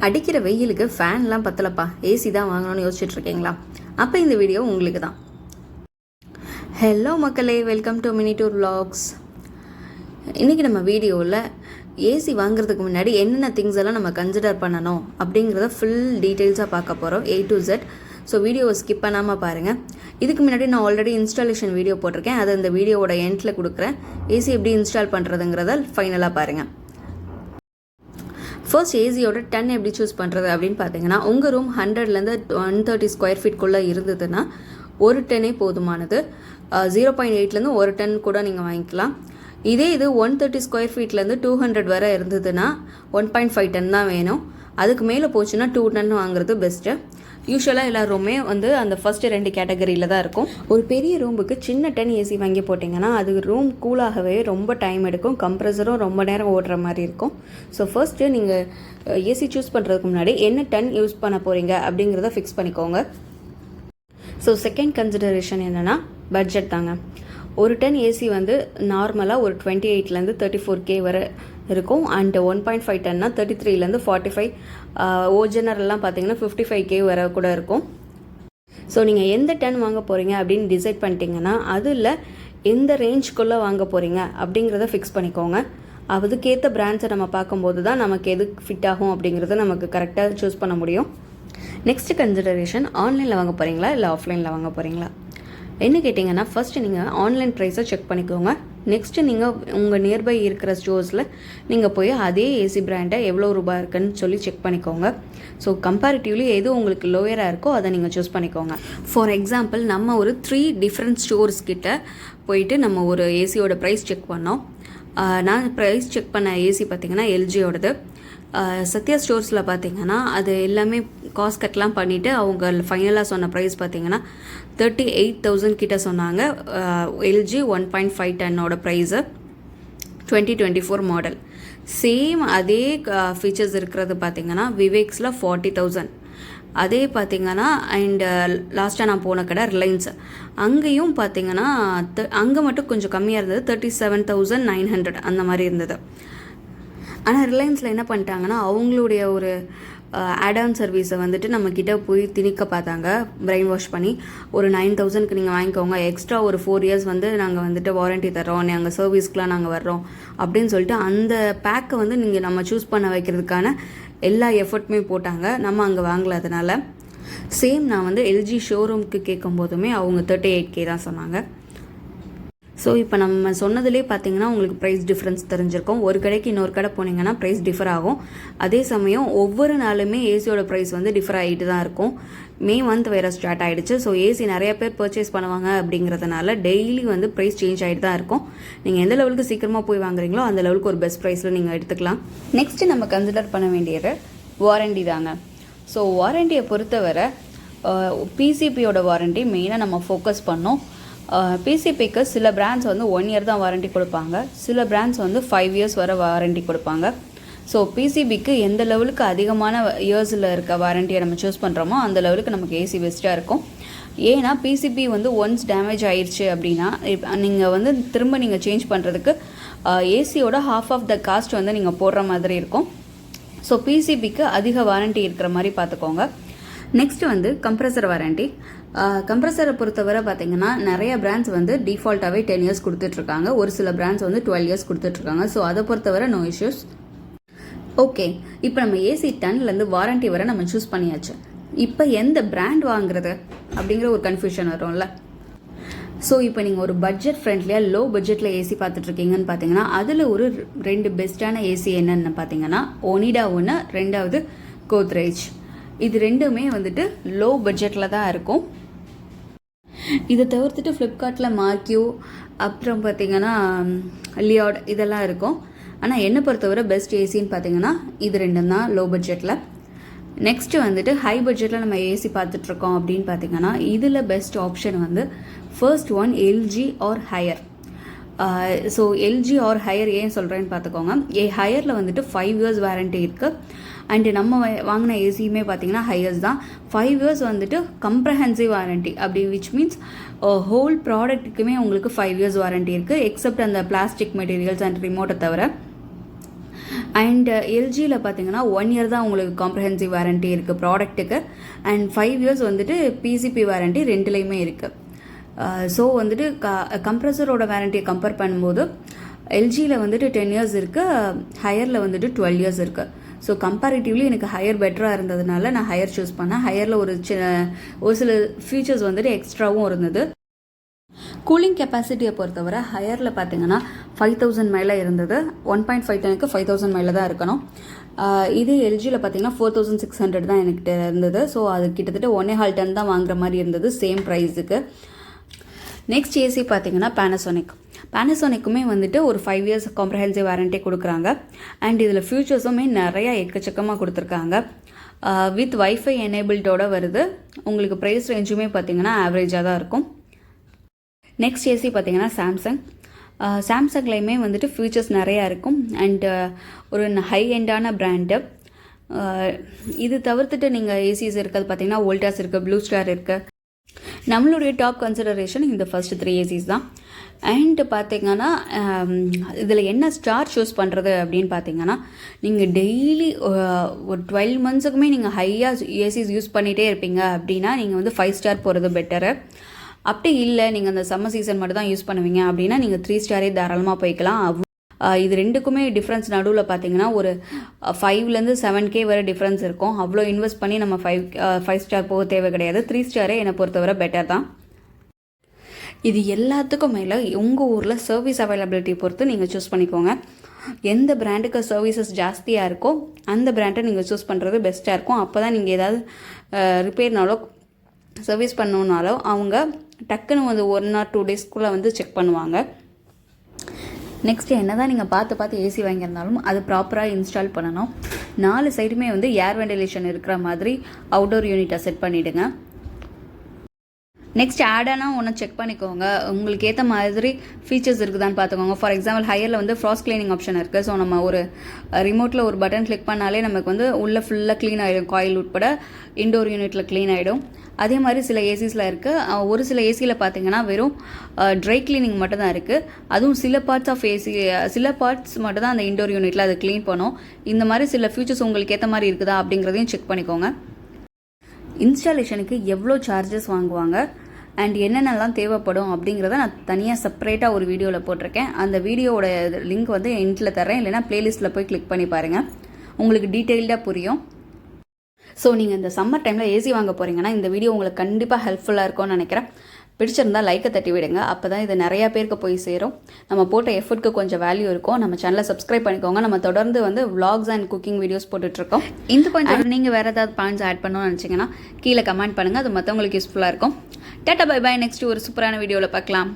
அடிக்கிற வெயிலுக்கு ஃபேன்லாம் பத்தலப்பா, ஏசி தான் வாங்கணும்னு யோசிச்சுட்டு இருக்கீங்களா? அப்போ இந்த வீடியோ உங்களுக்கு தான். ஹலோ மக்களே, welcome to mini tour vlogs. இன்றைக்கி நம்ம வீடியோவில் ஏசி வாங்குறதுக்கு முன்னாடி என்னென்ன திங்ஸ் எல்லாம் நம்ம கன்சிடர் பண்ணணும் அப்படிங்கிறத ஃபுல் டீட்டெயில்ஸாக பார்க்க போகிறோம், A to Z. ஸோ வீடியோவை ஸ்கிப் பண்ணாமல் பாருங்கள். இதுக்கு முன்னாடி நான் ஆல்ரெடி இன்ஸ்டாலேஷன் வீடியோ போட்டிருக்கேன், அதை இந்த வீடியோவோட எண்டில் கொடுக்குறேன். ஏசி எப்படி இன்ஸ்டால் பண்ணுறதுங்கிறத ஃபைனலாக பாருங்கள். ஃபர்ஸ்ட் ஏசியோட 10 எப்படி சூஸ் பண்ணுறது அப்படின்னு பார்த்தீங்கன்னா, உங்கள் ரூம் 100லேருந்து 130 ஸ்கொயர் ஃபீட்குள்ளே இருந்ததுன்னா ஒரு 10 போதுமானது. 0.8லேருந்து ஒரு 10 கூட நீங்கள் வாங்கிக்கலாம். இதே இது 130 ஸ்கொயர் ஃபீட்லேருந்து 200 வரை இருந்ததுன்னா 1.5 10 தான் வேணும். அதுக்கு மேலே போச்சுன்னா 2 10 வாங்குறது பெஸ்ட்டு. யூஸ்வலாக எல்லா ரூமே அந்த ஃபஸ்ட்டு 2 கேட்டகரியில் தான் இருக்கும். ஒரு பெரிய ரூமுக்கு சின்ன 10 ஏசி வாங்கி போட்டிங்கன்னா அது ரூம் கூலாகவே ரொம்ப டைம் எடுக்கும், கம்ப்ரெசரும் ரொம்ப நேரம் ஓடுற மாதிரி இருக்கும். ஸோ ஃபர்ஸ்ட்டு நீங்கள் ஏசி சூஸ் பண்ணுறதுக்கு முன்னாடி என்ன 10 யூஸ் பண்ண போகிறீங்க அப்படிங்கிறத ஃபிக்ஸ் பண்ணிக்கோங்க. ஸோ செகண்ட் கன்சிடரேஷன் என்னென்னா பட்ஜெட் தாங்க. ஒரு 10 ஏசி நார்மலாக ஒரு 28லேருந்து 34K வரை இருக்கும். அண்ட் 1.5 10னா 33லேருந்து 45, ஜெனரெல்லாம் பார்த்தீங்கன்னா 55K வரை கூட இருக்கும். ஸோ நீங்கள் எந்த 10 வாங்க போகிறீங்க அப்படின்னு டிசைட் பண்ணிட்டீங்கன்னா அதில் எந்த ரேஞ்சுக்குள்ளே வாங்க போகிறீங்க அப்படிங்கிறத ஃபிக்ஸ் பண்ணிக்கோங்க. அதுக்கேற்ற பிராண்ட்ஸை நம்ம பார்க்கும்போது தான் நமக்கு எது ஃபிட் ஆகும் அப்படிங்கிறத நமக்கு கரெக்டாக சூஸ் பண்ண முடியும். நெக்ஸ்ட் கன்சிடரேஷன், ஆன்லைனில் வாங்க போகிறீங்களா இல்லை ஆஃப்லைனில் வாங்க போகிறீங்களா? என்ன கேட்டிங்கன்னா, ஃபஸ்ட்டு நீங்கள் ஆன்லைன் ப்ரைஸை செக் பண்ணிக்கோங்க. நெக்ஸ்ட்டு நீங்கள் உங்கள் நியர்பை இருக்கிற ஸ்டோர்ஸில் நீங்கள் போய் அதே ஏசி பிராண்டை எவ்வளோ ரூபாய் இருக்குன்னு சொல்லி செக் பண்ணிக்கோங்க. ஸோ கம்பேரிட்டிவ்லி எது உங்களுக்கு லோயராக இருக்கோ அதை நீங்கள் சூஸ் பண்ணிக்கோங்க. ஃபார் எக்ஸாம்பிள், நம்ம ஒரு 3 டிஃப்ரெண்ட் ஸ்டோர்ஸ் கிட்ட போயிட்டு நம்ம ஒரு ஏசியோட ப்ரைஸ் செக் பண்ணோம். நான் ப்ரைஸ் செக் பண்ண ஏசி பார்த்திங்கன்னா எல்ஜியோடது. சத்யா ஸ்டோர்ஸில் பார்த்திங்கன்னா அது எல்லாமே காஸ்ட் கட்லாம் பண்ணிவிட்டு அவங்க ஃபைனலாக சொன்ன ப்ரைஸ் பார்த்திங்கன்னா 38,000 கிட்ட சொன்னாங்க. LG 1.5 10 price 2024 model. சேம் அதே ஃபீச்சர்ஸ் இருக்கிறது பார்த்திங்கன்னா விவேக்ஸில் 40,000. அதே பார்த்திங்கன்னா அண்ட் லாஸ்ட்டாக நான் போன கடை ரிலையன்ஸ், அங்கேயும் பார்த்திங்கன்னா அங்கே மட்டும் கொஞ்சம் கம்மியாக இருந்தது, 37,900 அந்த மாதிரி இருந்தது. ஆனால் ரிலையன்ஸில் என்ன பண்ணிட்டாங்கன்னா அவங்களுடைய ஒரு ஆட்-ஆன் சர்வீஸை நம்மக்கிட்ட போய் திணிக்க பார்த்தாங்க, பிரெயின் வாஷ் பண்ணி. ஒரு 9,000க்கு நீங்கள் வாங்கிக்கோங்க, எக்ஸ்ட்ரா ஒரு 4 இயர்ஸ் நாங்கள் வாரண்ட்டி தரோம், நாங்கள் சர்வீஸ்க்கெலாம் நாங்கள் வர்றோம் அப்படின்னு சொல்லிட்டு அந்த பேக்கை நம்ம சூஸ் பண்ண வைக்கிறதுக்கான எல்லா எஃபர்ட்டுமே போட்டாங்க. நம்ம அங்கே வாங்கலாதனால சேம் நான் எல்ஜி ஷோரூமுக்கு கேட்கும் போதுமே அவங்க 38K தான் சொன்னாங்க. ஸோ இப்போ நம்ம சொன்னதுலேயே பார்த்தீங்கன்னா உங்களுக்கு ப்ரைஸ் டிஃப்ரென்ஸ் தெரிஞ்சிருக்கும். ஒரு கடைக்கு இன்னொரு கடை போனீங்கன்னா ப்ரைஸ் டிஃபர் ஆகும். அதே சமயம் ஒவ்வொரு நாளுமே ஏசியோட ப்ரைஸ் டிஃபர் ஆகிட்டு தான் இருக்கும். மே மந்த் வேறு ஸ்டார்ட் ஆகிடுச்சு. ஸோ ஏசி நிறைய பேர் பர்ச்சேஸ் பண்ணுவாங்க அப்படிங்கிறதுனால டெய்லி ப்ரைஸ் சேஞ்ச் ஆகிட்டு தான் இருக்கும். நீங்கள் எந்த லெவலுக்கு சீக்கிரமாக போய் வாங்குறீங்களோ அந்த லெவலுக்கு ஒரு பெஸ்ட் ப்ரைஸில் நீங்கள் எடுத்துக்கலாம். நெக்ஸ்ட்டு நம்ம கன்சிடர் பண்ண வேண்டியது வாரண்டி தாங்க. ஸோ வாரண்டியை பொறுத்தவரை பிசிபியோட வாரண்டி மெயினாக நம்ம ஃபோக்கஸ் பண்ணோம். பிசிபிக்கு சில பிராண்ட்ஸ் 1 இயர் தான் வாரண்டி கொடுப்பாங்க, சில பிராண்ட்ஸ் 5 இயர்ஸ் வரை வாரண்டி கொடுப்பாங்க. ஸோ பிசிபிக்கு எந்த லெவலுக்கு அதிகமான இயர்ஸில் இருக்க வாரண்டியை நம்ம சூஸ் பண்ணுறோமோ அந்த லெவலுக்கு நமக்கு ஏசி பெஸ்ட்டாக இருக்கும். ஏன்னா பிசிபி ஒன்ஸ் டேமேஜ் ஆயிடுச்சு அப்படின்னா நீங்கள் திரும்ப நீங்கள் சேஞ்ச் பண்ணுறதுக்கு ஏசியோட half ஆஃப் த காஸ்ட் நீங்கள் போடுற மாதிரி இருக்கும். ஸோ பிசிபிக்கு அதிக வாரண்டி இருக்கிற மாதிரி பார்த்துக்கோங்க. Next compressor warranty. கம்ப்ரஸரை பொறுத்தவரை பார்த்திங்கன்னா நிறைய பிராண்ட்ஸ் டிஃபால்ட்டாகவே 10 இயர்ஸ் கொடுத்துட்ருக்காங்க, ஒரு சில பிராண்ட்ஸ் 12 இயர்ஸ் கொடுத்துட்ருக்காங்க. ஸோ அதை பொறுத்தவரை நோ இஷ்யூஸ். ஓகே, இப்போ நம்ம ஏசி 10லேருந்து வாரண்டி வரை நம்ம சூஸ் பண்ணியாச்சு. இப்போ எந்த பிராண்ட் வாங்குறது அப்படிங்கிற ஒரு கன்ஃபியூஷன் வரும்ல. ஸோ இப்போ நீங்கள் ஒரு பட்ஜெட் ஃப்ரெண்ட்லியாக லோ பட்ஜெட்டில் ஏசி பார்த்துட்ருக்கீங்கன்னு பார்த்தீங்கன்னா அதில் ஒரு 2 பெஸ்ட்டான ஏசி என்னென்னு பார்த்தீங்கன்னா ஒனிடா ஒன்று, 2வது கோத்ரேஜ். இது ரெண்டுமே லோ பட்ஜெட்டில் தான் இருக்கும். இதை தவிர்த்துட்டு ஃப்ளிப்கார்ட்டில் மார்க்யூ, அப்புறம் பார்த்திங்கன்னா லியாட் இதெல்லாம் இருக்கும். ஆனால் என்னை பொறுத்தவரை பெஸ்ட் ஏசின்னு பார்த்தீங்கன்னா இது 2 தான் லோ பட்ஜெட்டில். நெக்ஸ்ட்டு ஹை பட்ஜெட்டில் நம்ம ஏசி பார்த்துட்ருக்கோம் அப்படின்னு பார்த்தீங்கன்னா இதில் best option first one LG or Haier. So LG or Haier ஏன் சொல்கிறேன்னு பார்த்துக்கோங்க. ஹையரில் 5 இயர்ஸ் வாரண்ட்டி இருக்குது. அண்டு நம்ம வாங்கின ஏசியுமே பார்த்தீங்கன்னா ஹையர்ஸ் தான். 5 இயர்ஸ் கம்ப்ரஹென்சிவ் வாரண்ட்டி அப்படி, விச் மீன்ஸ் ஹோல் ப்ராடக்ட்டுக்குமே உங்களுக்கு 5 இயர்ஸ் வாரண்ட்டி இருக்குது, எக்ஸப்ட் அந்த பிளாஸ்டிக் மெட்டீரியல்ஸ் அண்ட் ரிமோட்டை தவிர. அண்ட் எல்ஜியில் பார்த்தீங்கன்னா 1 இயர் தான் உங்களுக்கு காம்ப்ரஹென்சிவ் வாரண்ட்டி இருக்குது ப்ராடக்ட்டுக்கு, அண்ட் 5 இயர்ஸ் வந்துட்டு பிசிபி வாரண்ட்டி ரெண்டுலேயுமே இருக்குது. ஸோ வந்துட்டு கம்ப்ரஸரோட வாரண்ட்டியை கம்பேர் பண்ணும்போது எல்ஜியில் வந்துட்டு 10 இயர்ஸ் இருக்குது, ஹையரில் வந்துட்டு 12 இயர்ஸ் இருக்குது. ஸோ கம்பேரிட்டிவ்லி எனக்கு ஹையர் பெட்டராக இருந்ததுனால நான் ஹையர் சூஸ் பண்ணேன். ஹையரில் ஒரு சில ஃபீச்சர்ஸ் வந்துட்டு எக்ஸ்ட்ராவும் இருந்தது. கூலிங் கெப்பாசிட்டியை பொறுத்தவரை ஹையரில் பார்த்தீங்கன்னா 5000 மேலே இருந்தது. 1.5 டனுக்கு 5000 மேலே தான் இருக்கணும். இதே எல்ஜியில் பார்த்தீங்கன்னா 4600 தான் எனக்கு இருந்தது. ஸோ அது கிட்டத்தட்ட 1.5 டன் தான் வாங்குற மாதிரி இருந்தது சேம் ப்ரைஸுக்கு. நெக்ஸ்ட் ஏசி பார்த்தீங்கன்னா பேனசோனிக்குமே வந்துட்டு ஒரு 5 இயர்ஸ் காம்ப்ரஹென்சிவ் வாரண்ட்டி கொடுக்குறாங்க. அண்ட் இதில் ஃபியூச்சர்ஸுமே நிறையா எக்கச்சக்கமாக கொடுத்துருக்காங்க. வித் வைஃபை எனேபிள்டோட வருது. உங்களுக்கு ப்ரைஸ் ரேஞ்சுமே பார்த்தீங்கன்னா ஆவரேஜாக தான் இருக்கும். நெக்ஸ்ட் ஏசி பார்த்தீங்கன்னா சாம்சங்லேயுமே வந்துட்டு ஃபியூச்சர்ஸ் நிறையா இருக்கும். அண்டு ஒரு ஹை எண்டான பிராண்டு. இது தவிர்த்துட்டு நீங்கள் ஏசிஸ் இருக்கிறது பார்த்தீங்கன்னா வோல்டாஸ் இருக்குது, ப்ளூ ஸ்டார் இருக்குது. நம்மளுடைய டாப் கன்சிடரேஷன் இந்த ஃபர்ஸ்ட் 3 ஏசிஸ் தான். அண்டு பார்த்தீங்கன்னா இதில் என்ன ஸ்டார் சூஸ் பண்ணுறது அப்படின்னு பார்த்தீங்கன்னா, நீங்கள் டெய்லி ஒரு 12 மந்த்ஸுக்குமே நீங்கள் ஹையாக ஏசிஸ் யூஸ் பண்ணிகிட்டே இருப்பீங்க அப்படின்னா நீங்கள் வந்து 5 ஸ்டார் போகிறது பெட்டரு. அப்படி இல்லை நீங்கள் அந்த சம்மர் சீசன் மட்டும் தான் யூஸ் பண்ணுவீங்க அப்படின்னா நீங்கள் 3 ஸ்டாரே தாராளமாக போய்க்கலாம். இது ரெண்டுக்குமே டிஃப்ரென்ஸ் நடுவில் பார்த்தீங்கன்னா ஒரு 5லேருந்து 7K வரை டிஃப்ரென்ஸ் இருக்கும். அவ்வளோ இன்வெஸ்ட் பண்ணி நம்ம 5 ஸ்டார் போக தேவை கிடையாது. 3 ஸ்டாரே என்னை பொறுத்தவரை பெட்டர் தான். இது எல்லாத்துக்கும் மேலே உங்கள் ஊரில் சர்வீஸ் அவைலபிலிட்டி பொறுத்து நீங்கள் சூஸ் பண்ணிக்கோங்க. எந்த பிராண்டுக்கு சர்வீசஸ் ஜாஸ்தியாக இருக்கோ அந்த பிராண்டை நீங்கள் சூஸ் பண்ணுறது பெஸ்ட்டாக இருக்கும். அப்போ தான் நீங்கள் ஏதாவது ரிப்பேர்னாலோ சர்வீஸ் பண்ணணுன்னாலோ அவங்க டக்குன்னு வந்து 1 or 2 டேஸ்க்குள்ளே வந்து செக் பண்ணுவாங்க. நெக்ஸ்ட்டு என்ன தான் நீங்கள் பார்த்து ஏசி வாங்கியிருந்தாலும் அது ப்ராப்பராக இன்ஸ்டால் பண்ணணும். 4 சைடுமே வந்து ஏர் வெண்டிலேஷன் இருக்கிற மாதிரி அவுட்டோர் யூனிட்டை செட் பண்ணிவிடுங்க. நெக்ஸ்ட் ஆடானா ஒன்று செக் பண்ணிக்கோங்க. உங்களுக்கு ஏற்ற மாதிரி ஃபீச்சர்ஸ் இருக்குதான்னு பார்த்துக்கோங்க. ஃபார் எக்ஸாம்பிள் ஹையரில் வந்து ஃப்ராஸ்ட் கிளீனிங் ஆப்ஷன் இருக்குது. ஸோ நம்ம ஒரு ரிமோட்டில் ஒரு பட்டன் கிளிக் பண்ணாலே நமக்கு வந்து உள்ளே ஃபுல்லாக க்ளீன் ஆகிடும். காயில் உட்பட இண்டோர் யூனிட்டில் க்ளீன் ஆகிடும். அதே மாதிரி சில ஏசிஸில் இருக்குது. ஒரு சில ஏசியில் பார்த்தீங்கன்னா வெறும் ட்ரை கிளீனிங் மட்டும் தான் இருக்குது. அதுவும் சில பார்ட்ஸ் மட்டும் தான் அந்த இண்டோர் யூனிட்டில் அதை க்ளீன் பண்ணும். இந்த மாதிரி சில ஃபீச்சர்ஸ் உங்களுக்கு ஏற்ற மாதிரி இருக்குதா அப்படிங்கிறதையும் செக் பண்ணிக்கோங்க. இன்ஸ்டாலேஷனுக்கு எவ்வளோ சார்ஜஸ் வாங்குவாங்க அண்ட் என்னென்னலாம் தேவைப்படும் அப்படிங்கிறத நான் தனியாக செப்பரேட்டாக ஒரு வீடியோவில் போட்டிருக்கேன். அந்த வீடியோவோட லிங்க் வந்து எண்டில் தரேன், இல்லைனா ப்ளேலிஸ்ட்டில் போய் கிளிக் பண்ணி பாருங்கள், உங்களுக்கு டீட்டெயில்டாக புரியும். ஸோ நீங்கள் இந்த சம்மர் டைமில் ஏசி வாங்க போகிறீங்கன்னா இந்த வீடியோ உங்களுக்கு கண்டிப்பாக ஹெல்ப்ஃபுல்லாக இருக்கும்னு நினைக்கிறேன். பிடிச்சிருந்தால் லைக்கை தட்டி விடுங்க. அப்போ தான் இது நிறையா பேருக்கு போய் சேரும். நம்ம போட்ட எஃபர்ட்க்கு கொஞ்சம் வேல்யூ இருக்கும். நம்ம சேனலை சப்ஸ்கிரைப் பண்ணிக்கோங்க. நம்ம தொடர்ந்து வந்து vlogs அண்ட் குக்கிங் வீடியோஸ் போட்டுட்ருக்கோம். இந்த கொஞ்சம் நீங்கள் வேறு ஏதாவது பாயிண்ட்ஸ் ஆட் பண்ணணும்னு நினச்சிங்கன்னா கீழே கமெண்ட் பண்ணுங்கள். அது மற்றவங்களுக்கு யூஸ்ஃபுல்லாக இருக்கும். Tata bye bye. நெக்ஸ்ட் ஒரு சூப்பரான வீடியோவில் பார்க்கலாம்.